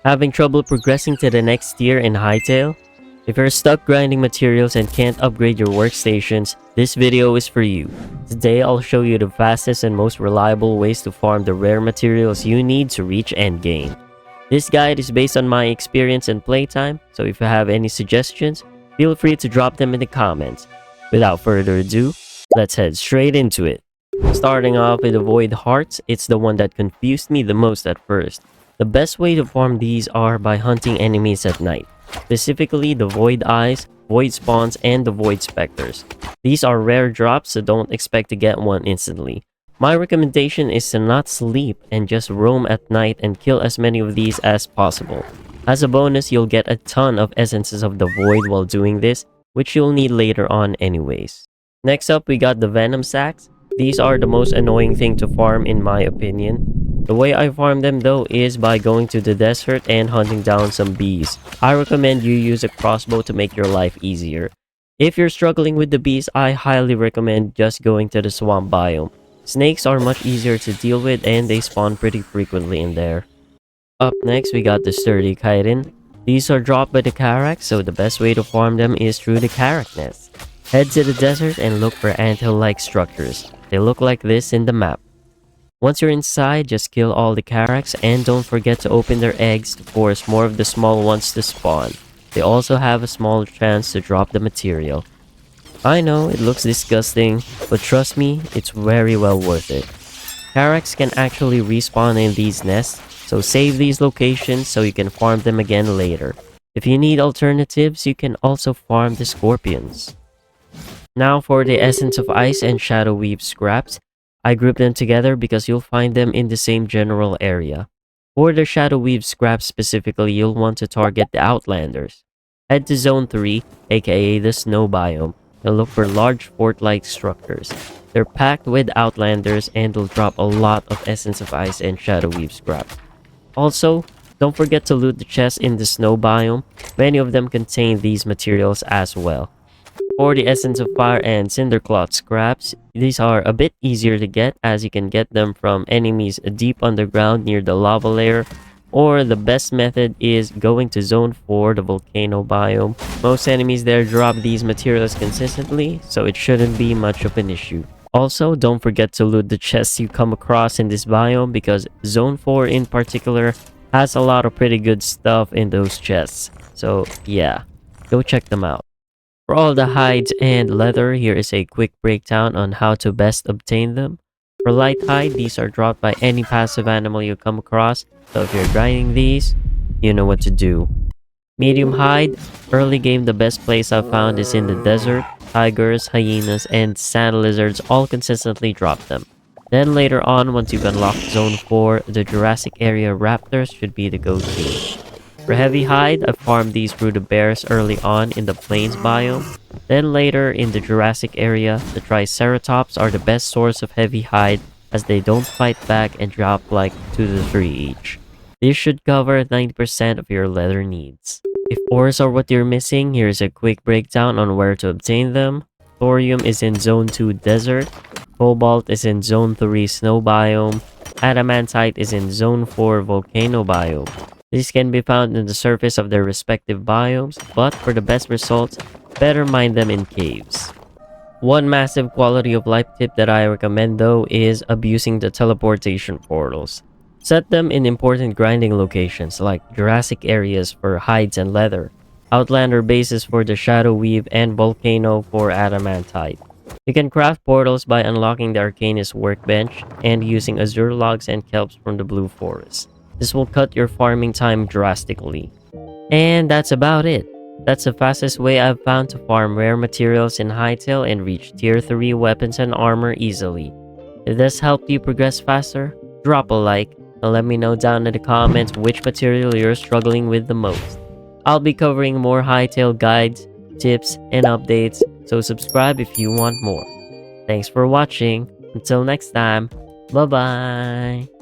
Having trouble progressing to the next tier in Hytale? If you're stuck grinding materials and can't upgrade your workstations, this video is for you. Today I'll show you the fastest and most reliable ways to farm the rare materials you need to reach endgame. This guide is based on my experience and playtime, so if you have any suggestions, feel free to drop them in the comments. Without further ado, let's head straight into it. Starting off with the Void Hearts, it's the one that confused me the most at first. The best way to farm these are by hunting enemies at night, specifically the Void Eyes, Void Spawns, and the Void Specters. These are rare drops, so don't expect to get one instantly. My recommendation is to not sleep and just roam at night and kill as many of these as possible. As a bonus, you'll get a ton of essences of the Void while doing this, which you'll need later on anyways. Next up, we got the Venom Sacs. These are the most annoying thing to farm in my opinion. The way I farm them though is by going to the desert and hunting down some bees. I recommend you use a crossbow to make your life easier. If you're struggling with the bees, I highly recommend just going to the swamp biome. Snakes are much easier to deal with and they spawn pretty frequently in there. Up next, we got the sturdy chitin. These are dropped by the Karak, so the best way to farm them is through the Karak nest. Head to the desert and look for anthill-like structures. They look like this in the map. Once you're inside, just kill all the Karaks and don't forget to open their eggs to force more of the small ones to spawn. They also have a small chance to drop the material. I know, it looks disgusting, but trust me, it's very well worth it. Karaks can actually respawn in these nests, so save these locations so you can farm them again later. If you need alternatives, you can also farm the scorpions. Now for the Essence of Ice and Shadoweave scraps. I group them together because you'll find them in the same general area. For the Shadoweave scraps specifically, you'll want to target the Outlanders. Head to Zone 3, aka the Snow Biome, and look for large fort-like structures. They're packed with Outlanders and will drop a lot of Essence of Ice and Shadoweave scrap. Also, don't forget to loot the chests in the Snow Biome. Many of them contain these materials as well. For the Essence of Fire and Cindercloth scraps, these are a bit easier to get as you can get them from enemies deep underground near the lava layer, or the best method is going to Zone 4, the Volcano Biome. Most enemies there drop these materials consistently, so it shouldn't be much of an issue. Also, don't forget to loot the chests you come across in this biome because Zone 4 in particular has a lot of pretty good stuff in those chests. So yeah, go check them out. For all the hides and leather, here is a quick breakdown on how to best obtain them. For light hide, these are dropped by any passive animal you come across, so if you're grinding these, you know what to do. Medium hide, early game the best place I've found is in the desert. Tigers, hyenas, and sand lizards all consistently drop them. Then later on, once you've unlocked Zone 4, the Jurassic area raptors should be the go-to. For heavy hide, I farmed these through the bears early on in the plains biome. Then later in the Jurassic area, the Triceratops are the best source of heavy hide as they don't fight back and drop like 2 to 3 each. This should cover 90% of your leather needs. If ores are what you're missing, here's a quick breakdown on where to obtain them. Thorium is in Zone 2 Desert. Cobalt is in Zone 3 Snow Biome. Adamantite is in Zone 4 Volcano Biome. These can be found in the surface of their respective biomes, but for the best results, better mine them in caves. One massive quality of life tip that I recommend though is abusing the teleportation portals. Set them in important grinding locations like Jurassic areas for hides and leather, Outlander bases for the Shadoweave, and Volcano for Adamantite. You can craft portals by unlocking the Arcanist workbench and using azure logs and kelps from the Blue Forest. This will cut your farming time drastically. And that's about it. That's the fastest way I've found to farm rare materials in Hytale and reach tier 3 weapons and armor easily. If this helped you progress faster, drop a like and let me know down in the comments which material you're struggling with the most. I'll be covering more Hytale guides, tips, and updates, so subscribe if you want more. Thanks for watching. Until next time, bye bye.